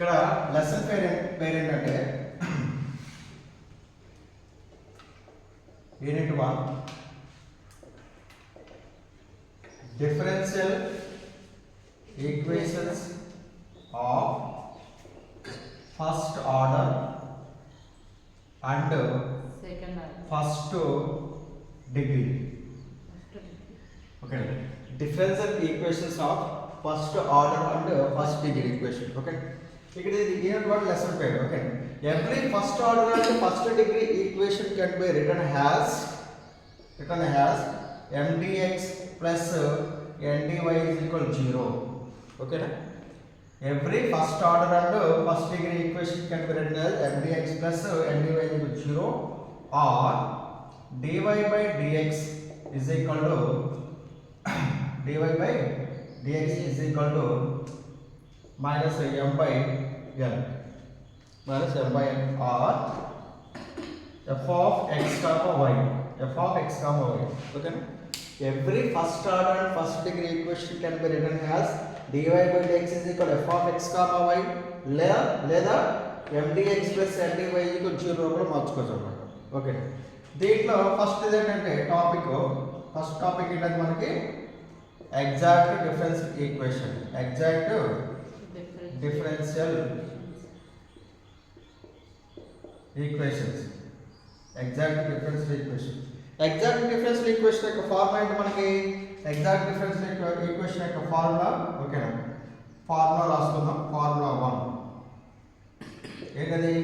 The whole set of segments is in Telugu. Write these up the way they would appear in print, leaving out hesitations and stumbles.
ఇక్కడ లెసన్ పేరు ఏంటంటే unit 1 differential equations of first order and first degree. Okay, differential equations of first order and first degree equation. Okay, ఇక్కడ ఇది యూనిట్ 1 లెసన్ పేరు. Okay, every first order and first degree equation can be return has mdx plus ndy is equal 0. ఓకేనా, every first order and first degree equation can be written as mdx plus ndy is equal to 0 or dy by dx is equal to dy by dx is equal to minus m by n or f of x comma y. Okay, every first order and first degree equation can be written as dy by dx is equal to f of x comma y లేదా mdx plus ndy is equal to 0 కూడా మార్చుకోవచ్చు అన్నమాట. ఓకే, దీంట్లో ఫస్ట్ ఏంటంటే ఫస్ట్ టాపిక్ ఏంటంటే మనకి exact differential equation. Exact differential equations. Exact differential equation యొక్క ఫార్ములా ఏంటి మనకి? ఎగ్జాక్ట్ డిఫరెన్షియల్ ఈక్వేషన్ యొక్క ఫార్ములా. ఓకేనా, ఫార్ములా రాసుకుందాం. ఫార్ములా 1 ఏంటది?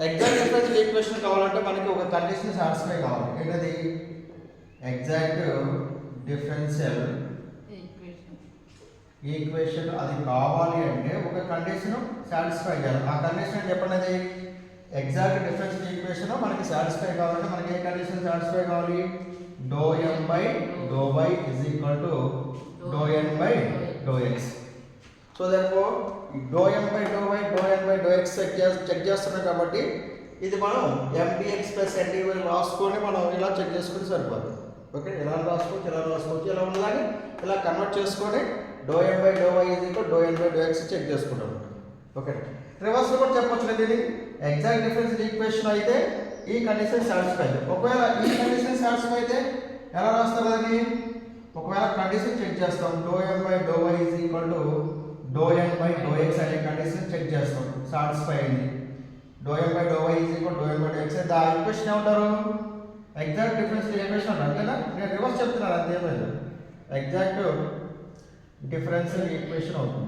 ఎగ్జాక్ట్ డిఫరెన్షియల్ ఈక్వేషన్ కావాలంటే మనకి ఒక కండిషన్ సాటిస్ఫై కావాలి. ఏంటది? ఎగ్జాక్ట్ డిఫరెన్షియల్ ఈక్వేషన్ అది కావాలి అంటే ఒక కండిషన్ సాటిస్ఫై చేయాలి. ఆ కండిషన్ చెప్పండి. ఎగ్జాక్ట్ డిఫరెన్షియల్ ఈక్వేషన్ మనకి సాటిస్ఫై కావాలంటే మనకి ఏ కండిషన్ సాటిస్ఫై కావాలి? ∂m by ∂y is equal to ∂n by ∂x. So therefore ∂m by ∂y ∂n by ∂x check చేస్తున్నాం కాబట్టి ఇది మనం mdx plus ndy రాసుకొని మనం ఇలా చెక్ చేసుకుంటే సరిపోతుంది. ఓకే, ఇలా రాసుకోవచ్చు ఇలా ఉండాలి. ఇలా కన్వర్ట్ చేసుకొని ∂m by ∂y is equal to ∂n by ∂x check చేసుకుంటాం. ఓకే, రివర్స్ కూడా చెప్పొచ్చు. దీన్ని ఎగ్జాక్ట్ డిఫరెన్షియల్ ఈక్వేషన్ అయితే ఈ కండిషన్ సాటిస్ఫై. ఒకవేళ ఈ కండిషన్ సాటిస్ఫై అయితే ఎలా రాస్తారు దాన్ని? ఒకవేళ కండిషన్ చెక్ చేస్తాం. ∂m by ∂y is equal to ∂n by ∂x అనే కండిషన్ చెక్ చేస్తాం. సాటిస్ఫై అయింది. ∂m by ∂y is equal to ∂n by ∂x అయితే ఆ ఈక్వేషన్ ఏమంటారు? ఎగ్జాక్ట్ డిఫరెన్షియల్ ఈక్వేషన్ అంటారు. అంతేనా? నేను రివర్స్ చెప్తున్నాను, అంతేం లేదు. ఎగ్జాక్ట్ డిఫరెన్షియల్ ఈక్వేషన్ అవుతుంది.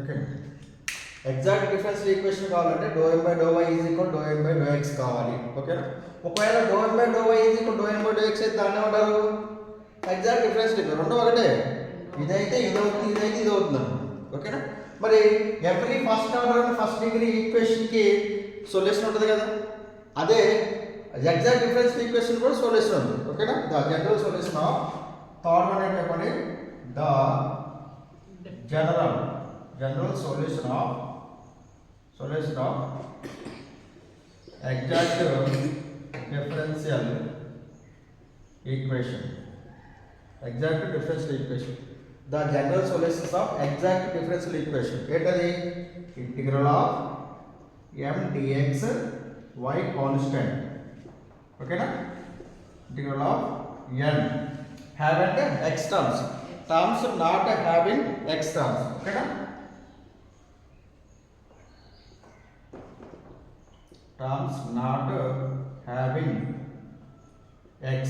ఓకే, ఎగ్జాక్ట్ డిఫరెన్షియల్ ఈక్వేషన్ కావాలంటే ∂m by ∂y is equal to ∂n by ∂x కావాలి. ఓకేనా, ఒకవేళ ∂m by ∂y is equal to ∂n by ∂x అయితే దాన్ని ఏమంటారు? Exact differential equation. రెండు ఒకటే, ఇదైతే ఇది అవుతుంది, ఇదైతే ఇది అవుతుంది. ఓకేనా, మరి every first order and first degree equation కి సొల్యూషన్ ఉంటుంది కదా, అదే ఎగ్జాక్ట్ డిఫరెన్షియల్ ఈక్వేషన్ కూడా సొల్యూషన్ ఉంది. ఓకేనా, the general solution of third one ఏంటి చెప్పండి? The general solution of exact differential equation. The general solutions of exact differential equation. ఏంటది? Integral of m dx y constant. ఓకేనా, ఇంటిగ్రల్ ఆఫ్ n have అంటే x terms not having x terms. ఓకేనా, terms not having x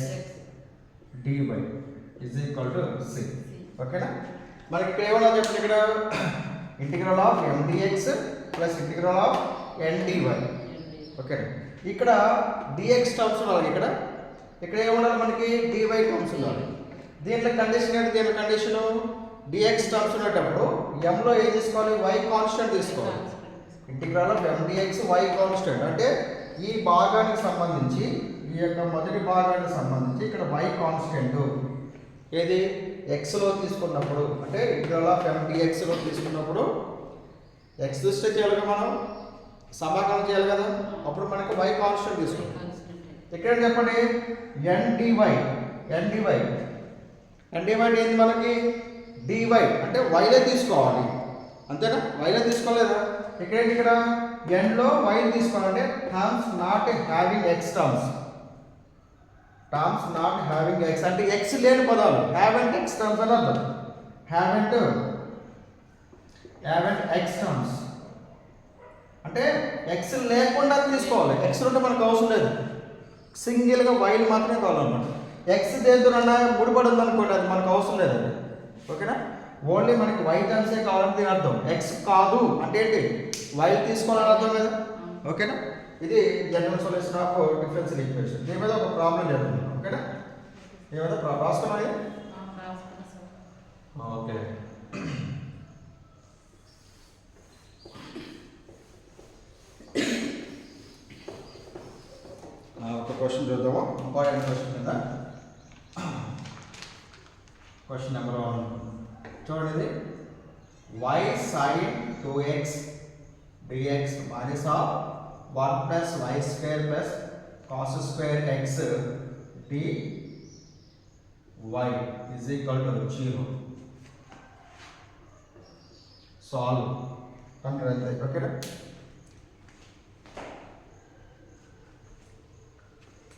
dy is equal to c. ఓకేనా, మనకి ఇక్కడ ఏమన్నా చెప్పండి? ఇక్కడ integral of m dx plus integral of n dy. Okay, ఇక్కడ dx టర్మ్స్ ఉండాలి. ఇక్కడ ఏమన్నా మనకి dy టర్మ్స్ ఉండాలి. దీంట్లో కండిషన్ ఏంటి? దీని కండిషన్ dx టర్మ్స్ ఉన్నప్పుడు m లో ఏం తీసుకోవాలి? y కాన్స్టెంట్ తీసుకోవాలి. Integral of m dx y constant అంటే ఈ భాగానికి సంబంధించి, ఈ యొక్క మొదటి భాగానికి సంబంధించి ఇక్కడ y కాన్స్టెంట్ ఏది? x లో తీసుకున్నప్పుడు, అంటే ఇంటిగ్రల్ ఆఫ్ m dx లో తీసుకున్నప్పుడు x దృష్టి చేయాలి కదా, మనం సమాకలనం చేయాలి కదా, అప్పుడు మనకి y కాన్స్టెంట్ తీసుకుంటాం. ఇక్కడ చెప్పండి n dy ఏంది మనకి? డివై అంటే వైలే తీసుకోవాలి, అంతేనా? వైలే తీసుకోలేదా? ఇక్కడ ఎన్లో వైల్ తీసుకోవాలంటే terms not having X terms not having X అంటే ఎక్స్ లేని పదాలు. హ్యావ్ అండ్ ఎక్స్ టర్మ్స్ అని అర్థం. హ్యావ్ అండ్ ఎక్స్ టర్మ్స్ అంటే ఎక్స్ లేకుండా తీసుకోవాలి. ఎక్స్ ఉంటే మనకు అవసరం లేదు, సింగిల్గా వైల్ మాత్రమే కావాలన్నమాట. ఎక్స్ దేంతోనన్నా ముడిపడి ఉందనుకోండి, అది మనకు అవసరం లేదు అది. ఓకేనా? ఓన్లీ మనకి వై టర్మ్సే కావాలని దీని అర్థం. ఎక్స్ కాదు అంటే ఏంటి? వైల్ తీసుకోవాలని అర్థం కదా. ఓకేనా? ఇది general solution of differential equation. దీని మీద ఒక ప్రాబ్లం జరుగుతుంది. ఓకేనా? దీని మీద రాసుకున్నాయి. ఓకే, ఒక క్వశ్చన్ చూద్దాము. ఇంపార్టెంట్ క్వశ్చన్ కదా. క్వశ్చన్ నెంబర్ 1 చూడండి. y sin 2x dx minus of 1 plus y square plus cos square x dy is equal to 0. Solve. Okay.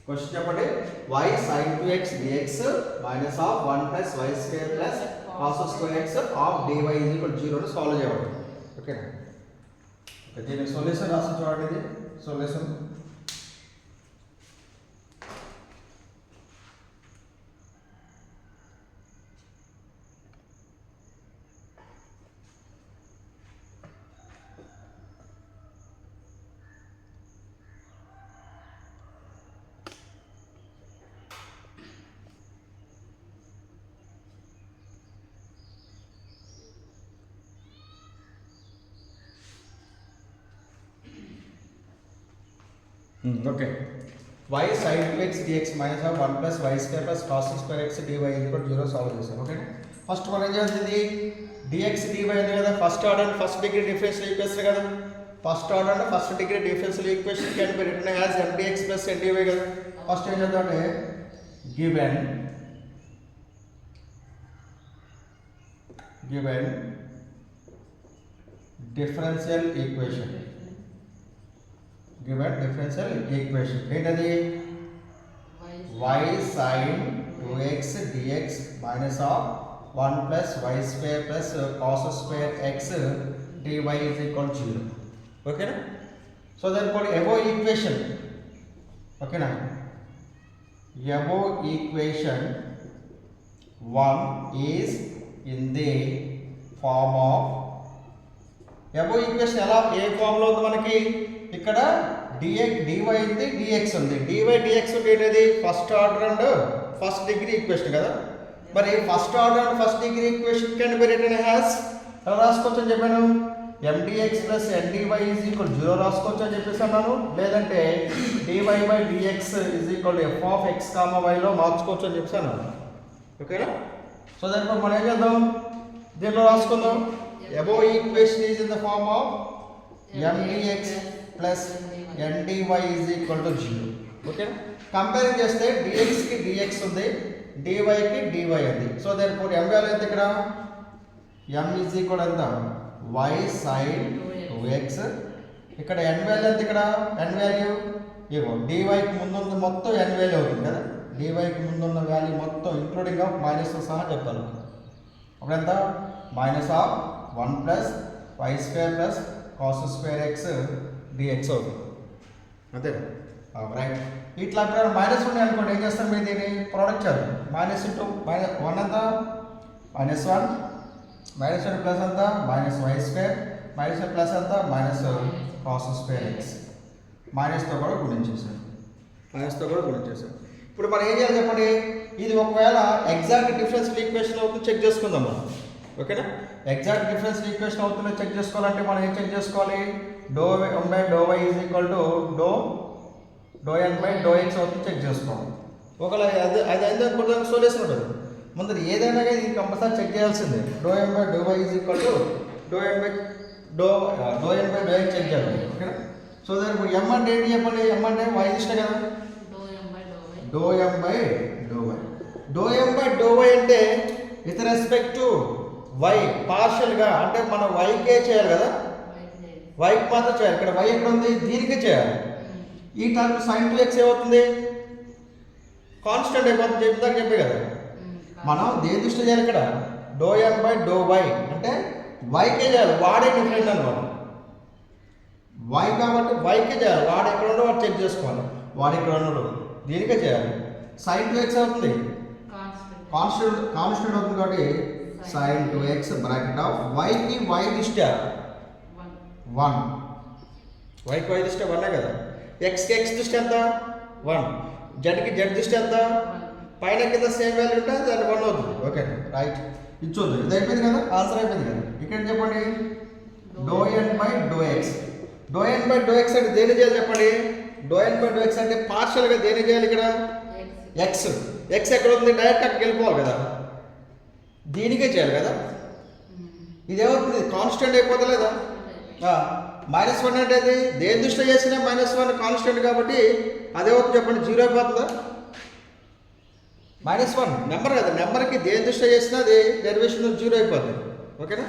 Question చెప్పండి. y sin 2x dx minus of 1 plus y square plus cos square x of dy is equal to 0 ని సాల్వ్ చేయాలి. ఓకేనా? దీనికి సొల్యూషన్ రాసి చూడండి. ఇది solution. Okay. y sin 2x dx minus of 1 plus y square plus cos square x dy is equal to 0 solve చేసాం. ఓకే, ఫస్ట్ మనం ఏం చేయాల్సింది? dx dy ఉంది కదా, first order and first degree differential equation కదా. First order and first degree differential equation can be written as mdx plus ndy కదా. ఫస్ట్ ఏం చేద్దాం అంటే given differential equation ఏంటది? y sin 2x dx minus of 1 plus y square plus cos square x dy is equal to 0. ఓకేనా? సో therefore above equation, ఓకేనా, above equation 1 is in the form of, above equation ఎలా ఏ ఫామ్ లో ఉంది మనకి? ఇక్కడ dx dy ఉంది, dx ఉంది. dy dx అంటే ఏంటది? First order and first degree equation కదా. మరి first order and first degree equation can be written as ఎలా రాసుకోవచ్చు అని చెప్పాను? mdx plus ndy is equal to 0 రాసుకోవచ్చు అని చెప్పేసి అన్నాను. లేదంటే dy by dx is equal to f of x, y లో మార్చుకోవచ్చు అని చెప్పేసి అన్నాను. ఓకేనా? సో దానిపై మనం ఏం చేద్దాం? దీనిలో రాసుకుందాం. above equation is in the form of mdx plus ndy is equal to 0. Okay, compare చేస్తే dx కి dx ఉంది, dy కి dy ఉంది. సో therefore m వాల్యూ ఎంత ఇక్కడ? m is equal ఎంత? y sin 2x. ఇక్కడ n వాల్యూ ఎంత? ఇక్కడ n వాల్యూ ఇగో dy కి ముందు ఉన్న మొత్తం n వాల్యూ అవుతుంది కదా. dy కి ముందు ఉన్న వాల్యూ మొత్తం ఇంక్లూడింగ్ ఆఫ్ మైనస్ తో సహా చెప్తాను. అప్పుడు ఎంత? Minus of 1 plus y square plus cos square x dx అవుతుంది. అంతే రైట్. ఇట్లా అక్కడ మైనస్ ఉన్నాయి అనుకోండి, ఏం చేస్తారు? మీరు దీన్ని ప్రోడక్ట్ చేయాలి. మైనస్ ఇంటూ మైనస్ 1 అంతా -1, -1 ప్లస్ అంతా -y స్క్వేర్, -1 ప్లస్ అంతా -cos స్క్వేర్ x. మైనస్తో కూడా గుణించేసాను. ఇప్పుడు మనం ఏం చేయాలి చెప్పండి? ఇది ఒకవేళ ఎగ్జాక్ట్ డిఫరెన్షియల్ ఈక్వేషన్ అవుతుంది చెక్ చేసుకుందాం మనం. ఓకేనా? ఎగ్జాక్ట్ డిఫరెన్షియల్ ఈక్వేషన్ అవుతుందో చెక్ చేసుకోవాలంటే మనం ఏం చెక్ చేసుకోవాలి? ∂m by ∂y is equal to ∂n by ∂x అవుతుంది చెక్ చేసుకోవాలి. ఒకవేళ అది అయితే కొంచెం సొల్యూషన్ ఉంటుంది. ముందు ఏదైనా కానీ ఇది కంపల్సరీ చెక్ చేయాల్సిందే. ∂m by ∂y is equal to ∂n by ∂x check చేయాలి. ఓకేనా? సో దానికి m అంటే ఏంటి చెప్పండి? m అంటే y ఇష్టం కదా. ∂m by ∂y అంటే విత్ రెస్పెక్ట్ టు వై పార్షియల్గా అంటే మనం వైకే చేయాలి కదా, వైకి మాత్రం చేయాలి. ఇక్కడ వై ఎక్కడ ఉంది, దీనికే చేయాలి. ఈ టర్మ్ sin 2x ఏమవుతుంది, కాన్స్టెంట్ అయిపోతుంది. చెప్పే కదా మనం దేని దృష్టి చేయాలి ఇక్కడ, ∂m/∂y అంటే వైకే చేయాలి, వాడే డిఫరెంట్ అనమాట. వై కాబట్టి వైకే చేయాలి, వాడు ఎక్కడ ఉండో వాడు చెక్ చేసుకోవాలి, వాడు ఇక్కడ ఉండడు, దీనికే చేయాలి. sin 2x అవుతుంది, కాన్స్టెంట్ అవుతుంది కాబట్టి sin 2x బ్రాకెట్ ఆఫ్ వైకి వై దృష్ట్యా 1, వైకి వై దృష్ట్యా 1 కదా, ఎక్స్కి ఎక్స్ దృష్టి ఎంత 1, జెడ్కి జెడ్ దృష్టి ఎంత, పైన కింద సేమ్ వాల్యూ ఉంటే దాన్ని 1 అవుతుంది. ఓకే రైట్, ఇది చూద్దాం. ఇది అయిపోయింది కదా, ఆన్సర్ అయిపోయింది కదా. ఇక్కడ చెప్పండి ∂n/∂x, ∂n/∂x అంటే దేని చేయాలి చెప్పండి, ∂n/∂x అంటే పార్షియల్గా దేని చేయాలి ఇక్కడ, ఎక్స్ ఎక్కడ ఉంది, డైరెక్ట్ అక్కడికి వెళ్ళిపోవాలి కదా, దీనికే చేయాలి కదా. ఇదేమవుతుంది, కాన్స్టెంట్ అయిపోతుంది లేదా, -1 అంటే అది దేని దృష్టిలో చేసినా -1 కాన్స్టెంట్ కాబట్టి అదేమవుతుంది చెప్పండి, 0 అయిపోతుందా. -1 నెంబర్ కదా, నెంబర్కి దేని దృష్టిలో చేసినా అది డెరివేషన్ 0 అయిపోతుంది. ఓకేనా,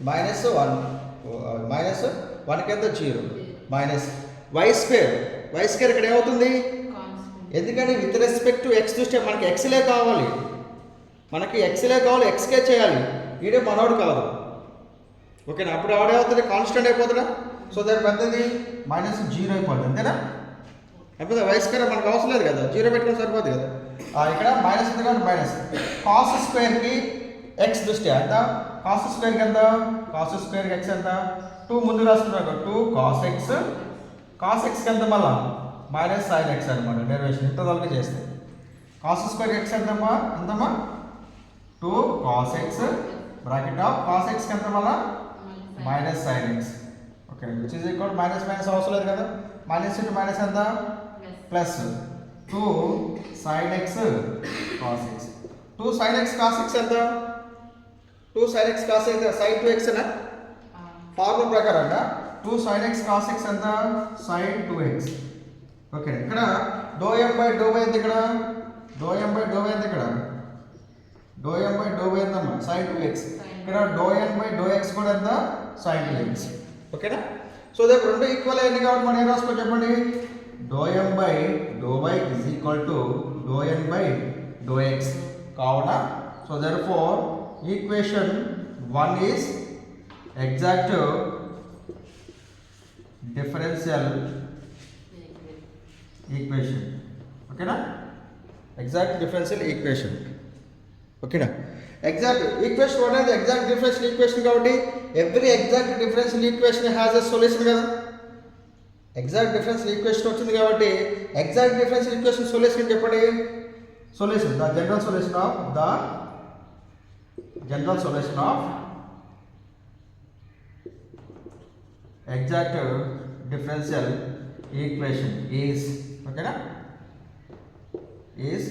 -1 కింద 0 మైనస్ y² ఇక్కడ ఏమవుతుంది, ఎందుకంటే విత్ రెస్పెక్ట్ టు ఎక్స్ దృష్ట్యా మనకి ఎక్స్లే కావాలి, ఎక్స్కే చేయాలి, ఈడే మనోడు కాదు. ఓకేనా, అప్పుడు ఆడేమవుతుంది, కాన్స్టెంట్ అయిపోతుందా. సో దాని పెద్దది -0 అయిపోతుంది, అంతేనా. అయిపోతుంది, y² మనకు అవసరం లేదు కదా, 0 పెట్టుకుని సరిపోతుంది కదా. ఇక్కడ మైనస్ ఉంది కాబట్టి మైనస్, cos²కి ఎక్స్ దృష్ట్యా ఎంత, cos²కి ఎంత, cos²కి ఎక్స్ ఎంత, 2 ముందు రాసుకున్నాక 2 cos x ఎంత మళ్ళా -sin x అనమాట, డెరివేషన్ ఇంత వరకు చేస్తే cos² x ఎంతమ్మా 2 cos x bracket of cos x ఎంత మళ్ళా -sin x. Okay, which is equal minus అవసరం లేదు కదా, మైనస్ ఇంటూ మైనస్ ఎంత plus 2 sin x cos x, 2 sin x cos x ఎంత, 2 sin x cos x sin 2x నా ఫార్ములా ప్రకారంగా 2 sin x cos x ఎంత sin 2x. ఓకే, ఇక్కడ ∂m/∂y ఎంత, ఇక్కడ ∂m/∂y ఎంత, ఇక్కడ ∂m/∂y ఎంత sin 2x, ఇక్కడ ∂n/∂x కూడా ఎంత sin 2x. ఓకేనా, సో రేపు రెండు ఈక్వల్ అయింది కాబట్టి మనం ఏం రాసుకో చెప్పండి, ∂m/∂y is equal to ∂n/∂x కావున so therefore equation 1 is exact differential equation. ఓకేనా, ఎగ్జాక్ట్ డిఫరెన్షియల్ ఈక్వేషన్. ఓకేనా, ఎగ్జాక్ట్ ఈక్వేషన్ అనేది ఎగ్జాక్ట్ డిఫరెన్షియల్ ఈక్వేషన్ కాబట్టి every exact differential equation has a solution కదా. ఎగ్జాక్ట్ డిఫరెన్షియల్ ఈక్వేషన్ వచ్చింది కాబట్టి ఎగ్జాక్ట్ డిఫరెన్షియల్ ఈక్వేషన్ సొల్యూషన్ చెప్పండి, solution the general solution of exact differential equation is, okay, is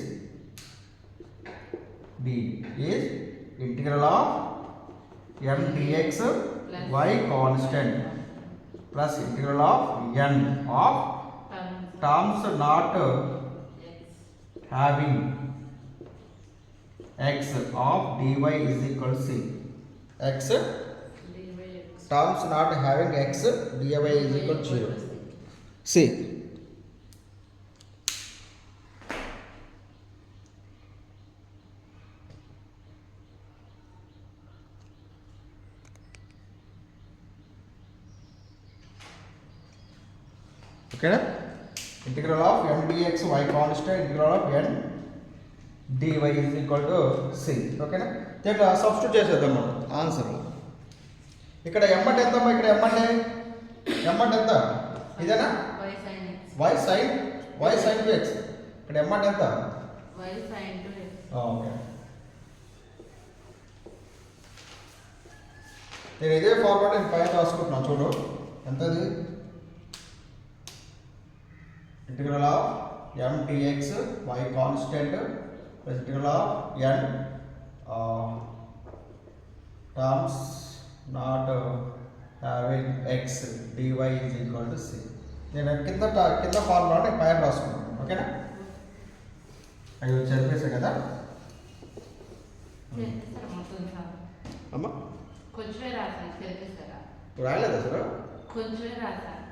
D is integral of m dx y constant plus integral of n of terms not having x of dy is equal to c. X terms not having x dy is equal to 0. See, okay, integral of m dx y constant, integral of n dy is equal to c. Okay, దీంట్లో సబ్స్టిట్యూట్ చేసేద్దాం మనం ఆన్సర్. ఇక్కడ m అంటే ఎంత, ఇక్కడ m అంటే ఎంత, ఇదేనా y sin 2x, ఇక్కడ m అంటే ఎంత y sin 2x. ఓకే, నేను ఇదే ఫార్మాట్ నేను పైన రాసుకుంటున్నాను చూడు, ఎంతది integral of m dx y constant plus integral of n terms not having x dy is equal to c. నేను కింద ఫార్ములా నేను పైన రాసుకున్నాను. ఓకేనా, అవి చదివేసా కదా. అమ్మా కొంచెమే రాసాను తెలిపిస్తారా? రాయలేదా సార్? కొంచెమే రాసాను.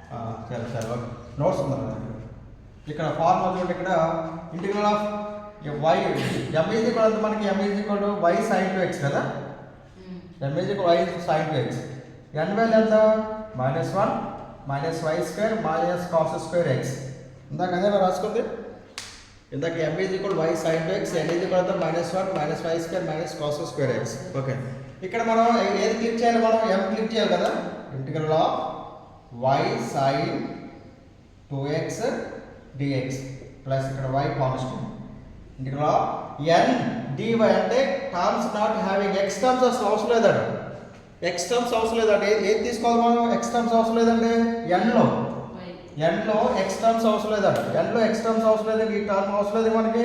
సరే సరే ఓకే. నోట్స్ ఉందా ఇక్కడ ఫార్ములా చూడండి. ఇక్కడ integral of y M is equal మనకి M is equal to y sine two x కదా. M is equal y sine two x. N value ఎంత? -1 minus y square minus cos square x. ఇందాక అదే రాసుకుంది. ఇందాక M is equal y sine two x, N is equal -1 minus y square minus cos square x. Okay. ఇక్కడ మనం ఏది క్లిక్ చేయాలి? మనం ఎం క్లిక్ చేయాలి కదా. Integral of why sign 2x dx plus ఇక్కడ y constant. Integral of n dy అంటే terms not having x terms అసలు అవసరం లేదట. x టర్మ్స్ అవసరం లేదట. ఏది తీసుకోవాలి మనం? x టర్మ్స్ అవసరం లేదంటే n లో x టర్మ్స్ అవసరం లేదట. n లో x టర్మ్స్ అవసరం లేదంటే ఈ టర్మ్ అవసరం లేదు మనకి.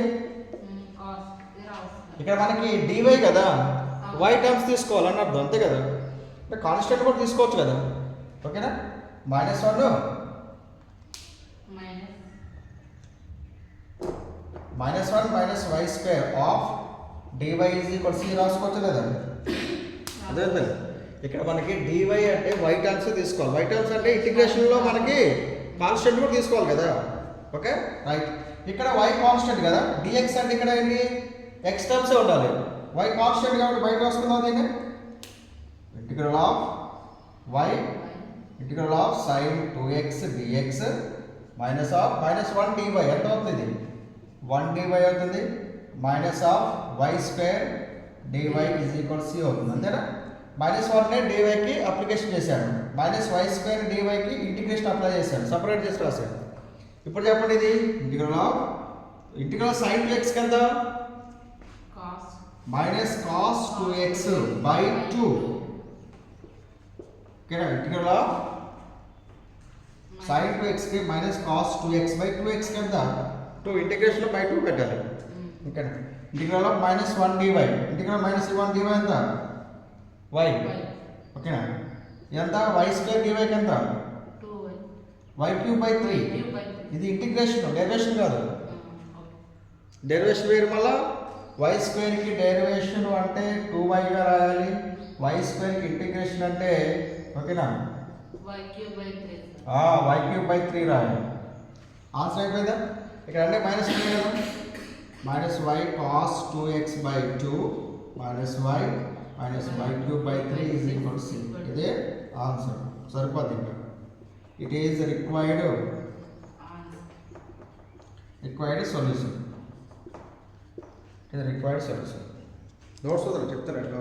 ఇక్కడ మనకి dy కదా, y టర్మ్స్ తీసుకోవాలని అర్థం, అంతే కదా. అంటే కాన్స్టెంట్ కూడా తీసుకోవచ్చు కదా. ఓకేనా? -1 -1 minus y square of dy is equal C రాసుకోవచ్చు లేదా? అదే కదా. ఇక్కడ మనకి dy అంటే y టర్మ్స్ తీసుకోవాలి. y టర్మ్స్ అంటే ఇంటిగ్రేషన్లో మనకి కాన్స్టెంట్ కూడా తీసుకోవాలి కదా. Okay right. ఇక్కడ y కాన్స్టెంట్ కదా, dx అంటే ఇక్కడ ఏంటి? x టర్మ్సే ఉండాలి. y కాన్స్టెంట్ కాబట్టి బయట రాసుకుందాం దీన్ని. Integral of y integral of sin 2x dx minus of -1 dy ఎంత అవుతుంది? 1 dy అవుతుంది. Minus of y square dy is equal C అవుతుంది, అంతేనా? -1 నే dy కి అప్లికేషన్ చేశాను, -y స్క్వేర్ dy కి ఇంటిగ్రేషన్ అప్లై చేశాను, సపరేట్ చేసి రాశాను. ఇప్పుడు చెప్పండి ఇది ఇంటిగ్రల్ sin 2x ఎంత? -cos 2x by 2. ఓకేనా? ఇంటిగ్రల్ ఆఫ్ sin 2x కి -cos 2x by 2x ఎంత? 2 ఇంటిగ్రేషన్ బై 2 పెట్టాలి. ఓకేనా? Integral of -1 dy integral -1 dy ఎంత? y. ఓకేనా? ఎంత? y స్క్వేర్ dy కి ఎంత? 2y cube by 3. ఇది ఇంటిగ్రేషన్, డెరివేషన్ కాదు. డెరివేషన్ వేరు. మళ్ళా y స్క్వేర్ కి డెరివేషన్ అంటే 2y గా రాయాలి. y స్క్వేర్ కి ఇంటిగ్రేషన్ అంటే ఓకేనా y క్యూబ్ బై 3 రాయాలి. ఆన్సర్ అయిపోయిందా? ఇక్కడ అంటే మైనస్ ఉంది కదా, -y cos 2x by 2 -y cube by 3 is equal C. ఇదే ఆన్సర్. సరిపోద్ది. ఇంకా ఇట్ ఈజ్ రిక్వైర్డ్ సొల్యూషన్. ఇది రిక్వైర్డ్ సొల్యూషన్. నోట్స్ చెప్తారు ఎట్లా